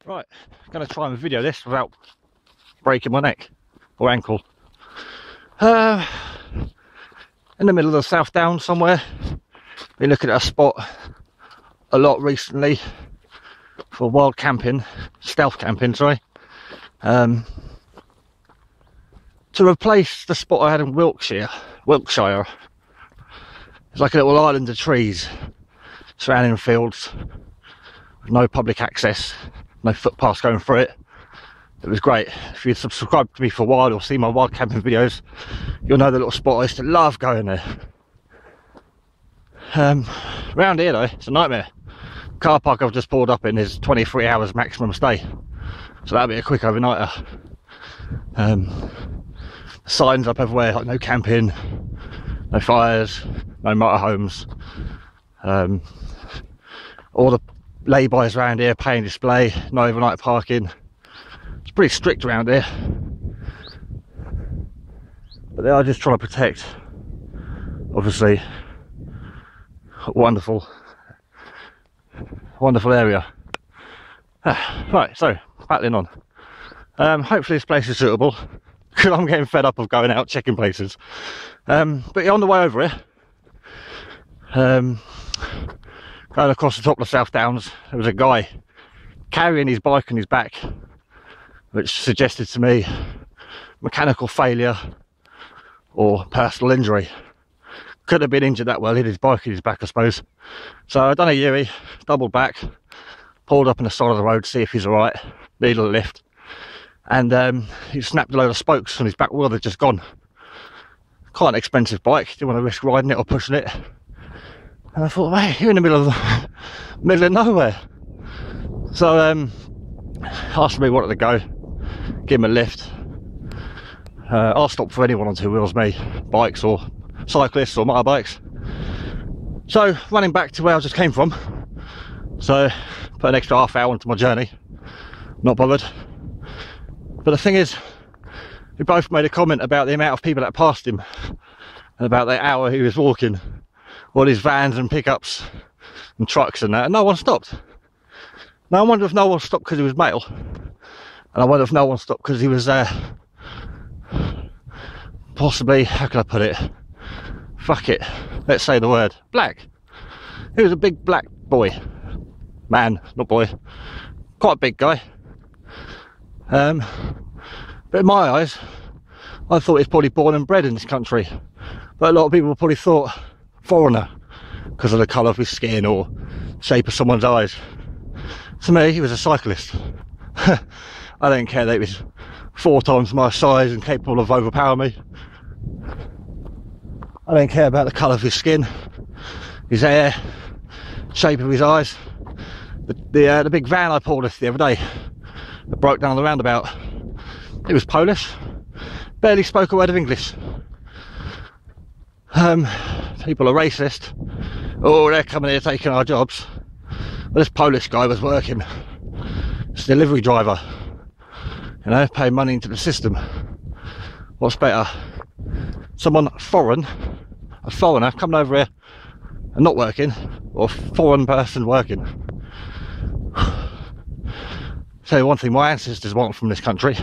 Right, going to try and video this without breaking my neck or ankle. In the middle of the South Downs somewhere. Been looking at a spot a lot recently for wild camping, stealth camping, sorry. To replace the spot I had in Wiltshire. It's like a little island of trees surrounding fields with no public access, no footpaths going through it. It was great. If you'd subscribed to me for a while or seen my wild camping videos, you'll know the little spot I used to love going there. Round here though, it's a nightmare. Car park I've just pulled up in is 23 hours maximum stay, so that'll be a quick overnighter. Signs up everywhere like no camping, no fires, no motorhomes. All the laybys around here paying display, no overnight parking. It's pretty strict around here, but they are just trying to protect, obviously, a wonderful area. Right, so battling on. Hopefully this place is suitable, because I'm getting fed up of going out checking places. But on the way over here, going across the top of the South Downs, there was a guy carrying his bike on his back, which suggested to me mechanical failure or personal injury. Could have been injured that well, hit his bike in his back, I suppose. So I done a Yui, doubled back, pulled up on the side of the road to see if he's alright, needed a lift, and he snapped a load of spokes on his back wheel. They'd just gone. Quite an expensive bike, didn't want to risk riding it or pushing it. And I thought, mate, you're in the middle of nowhere. So asked me wanted to go, give him a lift. I'll stop for anyone on two wheels, me, bikes or cyclists or motorbikes. So running back to where I just came from, so put an extra half hour into my journey, not bothered. But the thing is, we both made a comment about the amount of people that passed him and about the hour he was walking, all his vans and pickups and trucks and that, and no one stopped. Now I wonder if no one stopped because he was male, and I wonder if no one stopped because he was possibly, how can I put it, fuck it, let's say the word, black. He was a big black boy, man, not boy, quite a big guy. But in my eyes, I thought he was probably born and bred in this country, but a lot of people probably thought foreigner because of the colour of his skin or shape of someone's eyes. To me, he was a cyclist. I don't care that he was 4 times my size and capable of overpowering me. I don't care about the colour of his skin, his hair, shape of his eyes. The big van I pulled the other day that broke down the roundabout, it was Polish, barely spoke a word of English. People are racist. Oh, they're coming here taking our jobs. But this Polish guy was working. It's a delivery driver, you know, paying money into the system. What's better? Someone foreign, a foreigner coming over here and not working, or a foreign person working. Tell you one thing, my ancestors weren't from this country.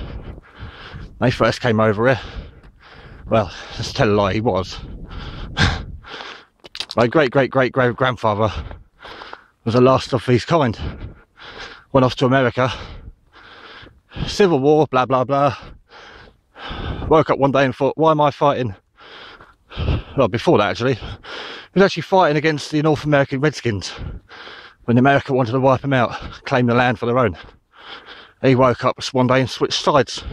They first came over here. Well, let's tell a lie, he was. My great-great-great-great-grandfather was the last of his kind. Went off to America. Civil War, blah, blah, blah. Woke up one day and thought, why am I fighting? Well, before that actually. He was actually fighting against the North American Redskins when America wanted to wipe them out, claim the land for their own. He woke up one day and switched sides.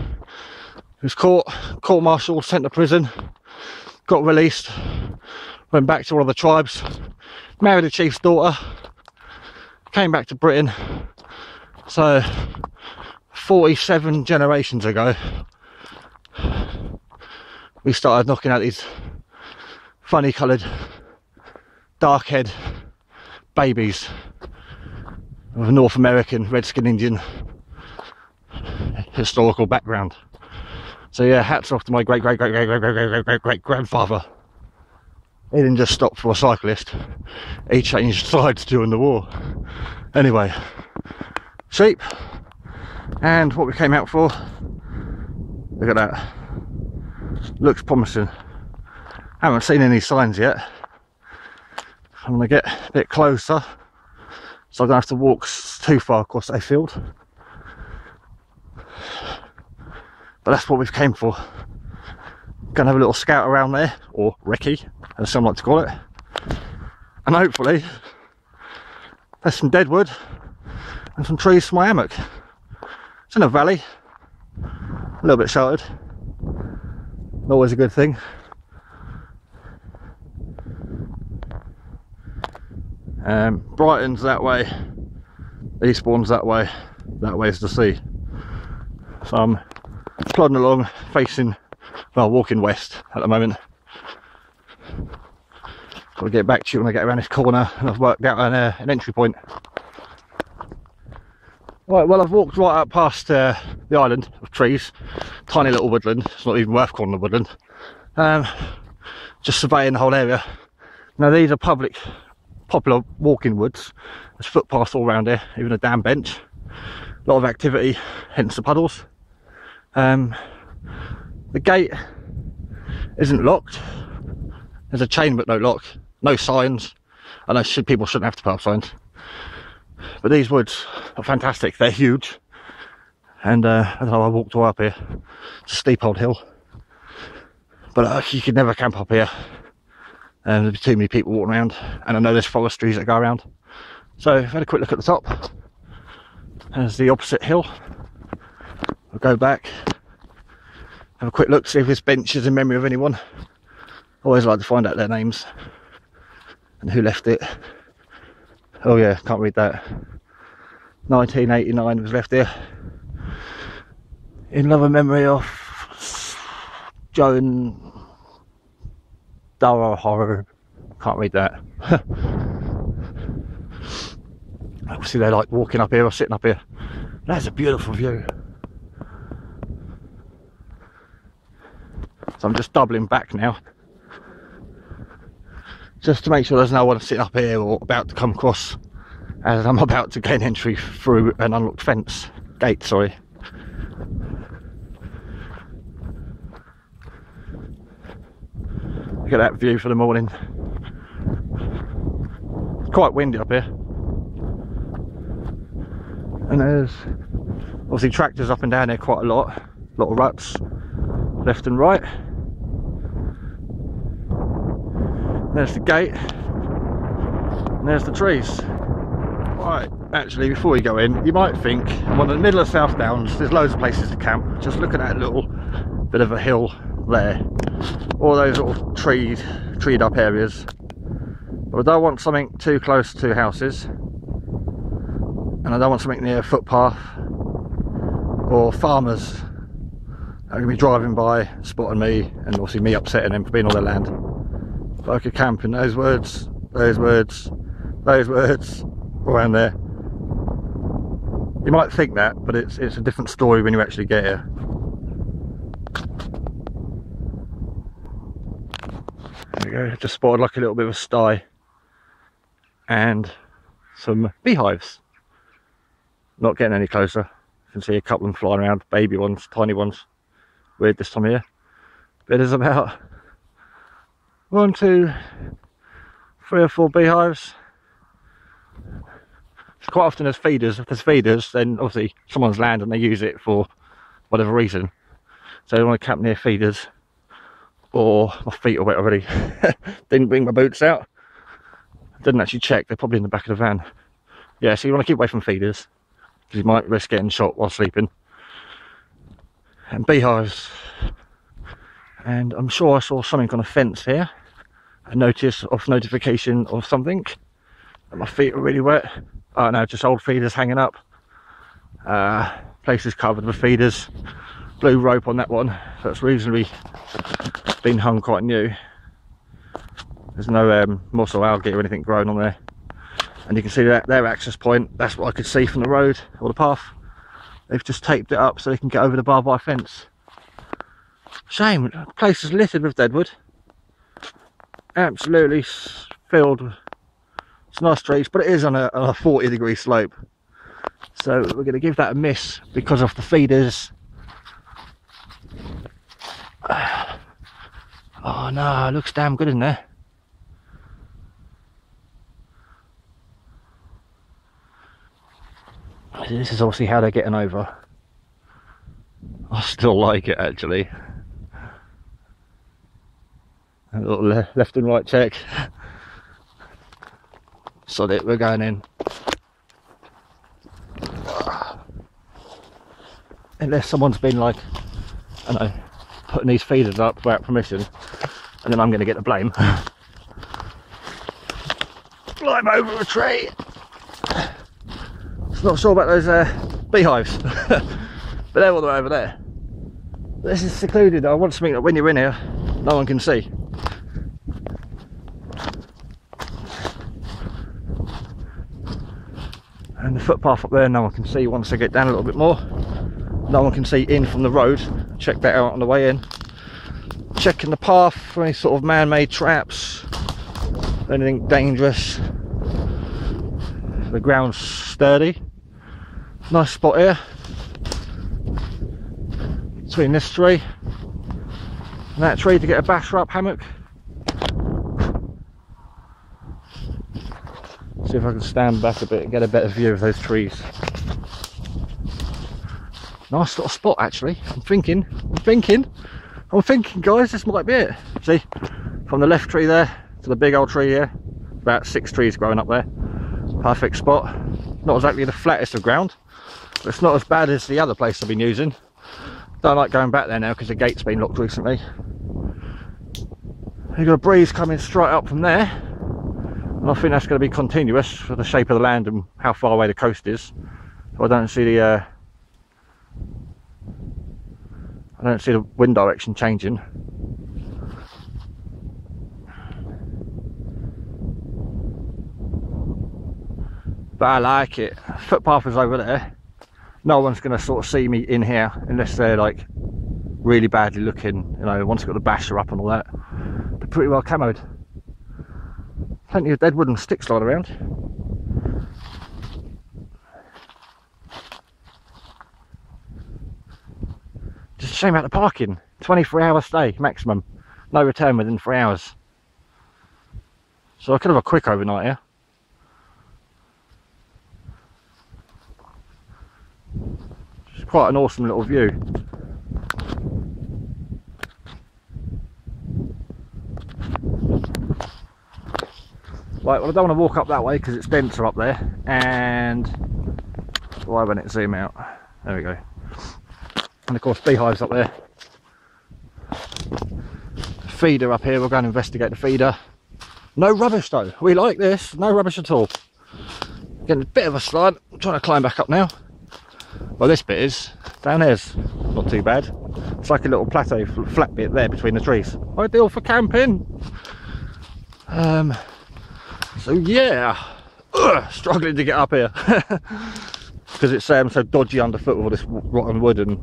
He was court-martialed, sent to prison, got released, went back to one of the tribes, married the chief's daughter, came back to Britain. So 47 generations ago, we started knocking out these funny coloured, dark-haired babies with a North American Redskin Indian historical background. So yeah, hats off to my great grandfather. He didn't just stop for a cyclist, he changed sides during the war. Anyway, sheep, And what we came out for, look at that, looks promising. Haven't seen any signs yet. I'm going to get a bit closer so I don't have to walk too far across a field. But that's what we've came for. Gonna have a little scout around there, or recce as some like to call it, and hopefully there's some deadwood and some trees for my hammock. It's in a valley, a little bit sheltered, always a good thing. Brighton's that way, Eastbourne's that way's the sea. So I'm plodding along, facing, well, walking west at the moment. Got to get back to you when I get around this corner, and I've worked out an entry point. Right, well, I've walked right up past the island of trees, tiny little woodland. It's not even worth calling a woodland. Just surveying the whole area. Now these are popular walking woods. There's footpaths all around here, even a damn bench. A lot of activity, hence the puddles. The gate isn't locked. There's a chain but no lock, no signs. I know people shouldn't have to put up signs, but these woods are fantastic. They're huge, and I don't know, I walked all up here. It's a steep old hill, but you could never camp up here. There'd be too many people walking around, and I know there's forestries that go around. So I've had a quick look at the top. There's the opposite hill. I'll go back, have a quick look, see if this bench is in memory of anyone. Always like to find out their names and who left it. Oh yeah, can't read that. 1989 was left here in loving memory of Joan Dara Horror. Can't read that. Obviously they like walking up here or sitting up here. That's a beautiful view. So I'm just doubling back now, just to make sure there's no one sitting up here or about to come across, as I'm about to gain entry through an unlocked gate, sorry. Look at that view for the morning. It's quite windy up here. And there's obviously tractors up and down there quite a lot of ruts, left and right. There's the gate, and there's the trees. Right, actually, before we go in, you might think I'm in the middle of South Downs. There's loads of places to camp. Just look at that little bit of a hill there, all those little treed up areas. But I don't want something too close to houses, and I don't want something near a footpath or farmers are going to be driving by, spotting me, and obviously me upsetting them for being on their land. But I could camp in those woods, around there. You might think that, but it's a different story when you actually get here. There we go, just spotted like a little bit of a sty and some beehives. Not getting any closer. You can see a couple of them flying around, baby ones, tiny ones. Weird this time of year. But there's about 1, 2, 3 or 4 beehives. It's quite often there's feeders. If there's feeders, then obviously someone's land and they use it for whatever reason. So they want to camp near feeders. Or my feet are wet already. Didn't bring my boots out. Didn't actually check. They're probably in the back of the van. Yeah, so you want to keep away from feeders, because you might risk getting shot while sleeping. And beehives. And I'm sure I saw something on a fence here. A notification of something. And my feet are really wet. Oh no, just old feeders hanging up. Places covered with feeders. Blue rope on that one. So it's reasonably been hung quite new. There's no moss or algae or anything growing on there. And you can see that their access point, that's what I could see from the road or the path. They've just taped it up so they can get over the barbed wire fence. Shame, the place is littered with deadwood. Absolutely filled with, it's nice trees, but it is on a 40-degree slope. So we're going to give that a miss because of the feeders. Oh no, it looks damn good in there. This is obviously how they're getting over. I still like it actually. A little left and right check. Sod it, we're going in. Unless someone's been like, I don't know, putting these feeders up without permission, and then I'm going to get the blame. Climb over a tree. Not sure about those beehives, but they're all the way over there. This is secluded. I want something that when you're in here, no one can see. And the footpath up there, no one can see. Once I get down a little bit more, no one can see in from the road. Check that out on the way in. Checking the path for any sort of man-made traps, anything dangerous. The ground's sturdy. Nice spot here. Between this tree and that tree to get a basher up hammock. See if I can stand back a bit and get a better view of those trees. Nice little spot actually. I'm thinking guys, this might be it. See, from the left tree there to the big old tree here, about 6 trees growing up there. Perfect spot. Not exactly the flattest of ground, but it's not as bad as the other place I've been using. Don't like going back there now because the gate's been locked recently. You've got a breeze coming straight up from there, and I think that's going to be continuous for the shape of the land and how far away the coast is. So I don't see the wind direction changing. But I like it. Footpath is over there. No one's going to sort of see me in here unless they're like really badly looking, you know, once you've got the basher up and all that. But pretty well camoed. Plenty of dead wood and sticks lying around. Just a shame about the parking. 23-hour stay maximum. No return within 3 hours. So I could have a quick overnight here. It's quite an awesome little view. Right, well I don't want to walk up that way because it's denser up there, and why won't it zoom out? There we go. And of course beehives up there. Feeder up here, we'll go and investigate the feeder. No rubbish though, we like this, no rubbish at all. Getting a bit of a slide, I'm trying to climb back up now. Well, this bit is, down there's not too bad. It's like a little plateau, flat bit there between the trees. Ideal for camping. So yeah, struggling to get up here because it's so dodgy underfoot with all this rotten wood and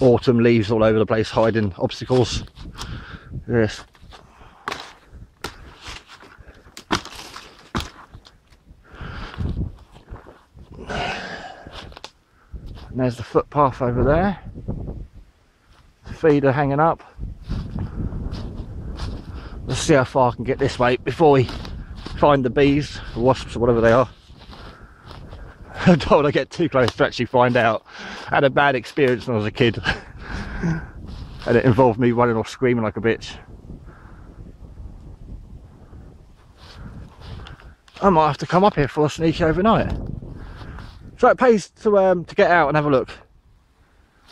autumn leaves all over the place hiding obstacles. Yes. And there's the footpath over there. Feeder hanging up. Let's see how far I can get this way before we find the bees, or wasps, or whatever they are. I don't want to get too close to actually find out. I had a bad experience when I was a kid. And it involved me running off screaming like a bitch. I might have to come up here for a sneaky overnight. So it pays to get out and have a look.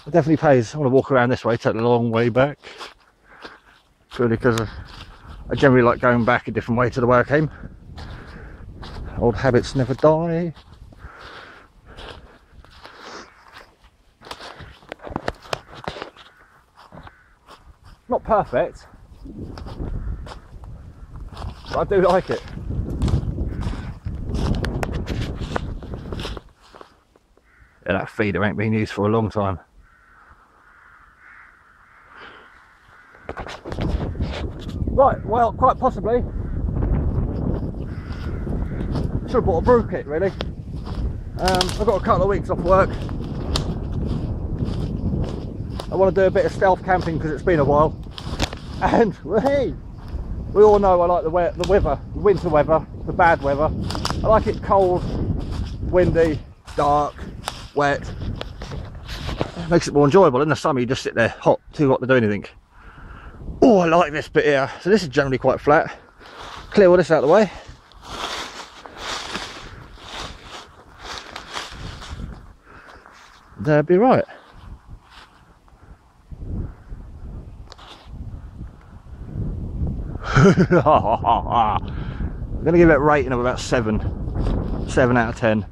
It definitely pays. I want to walk around this way, take the long way back. Purely because I generally like going back a different way to the way I came. Old habits never die. Not perfect, but I do like it. Yeah, that feeder ain't been used for a long time. Right, well, quite possibly. Should have bought a brew kit, really. I've got a couple of weeks off work. I want to do a bit of stealth camping because it's been a while. And hey, we all know I like the weather, the winter weather, the bad weather. I like it cold, windy, dark, wet. It makes it more enjoyable. In the summer you just sit there hot, too hot to do anything. Oh, I like this bit here. So this is generally quite flat. Clear all this out of the way. That'd be right. I'm going to give it a rating of about 7 out of 10.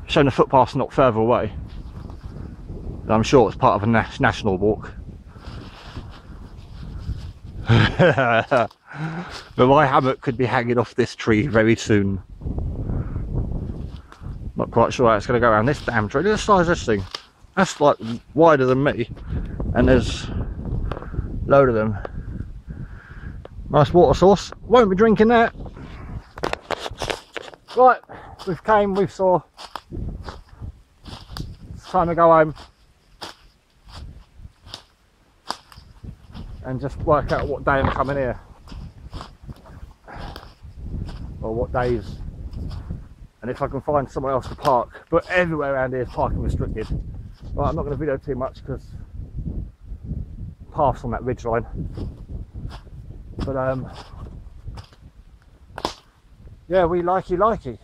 Showing the footpath's not further away. I'm sure it's part of a national walk. But my hammock could be hanging off this tree very soon. Not quite sure how it's going to go around this damn tree. Look at the size of this thing. That's like wider than me. And there's a load of them. Nice water source. Won't be drinking that. Right, we've saw. It's time to go home. And just work out what day I'm coming here. Or what days. And if I can find somewhere else to park. But everywhere around here is parking restricted. Right, I'm not going to video too much because paths on that ridge line. But yeah, we likey.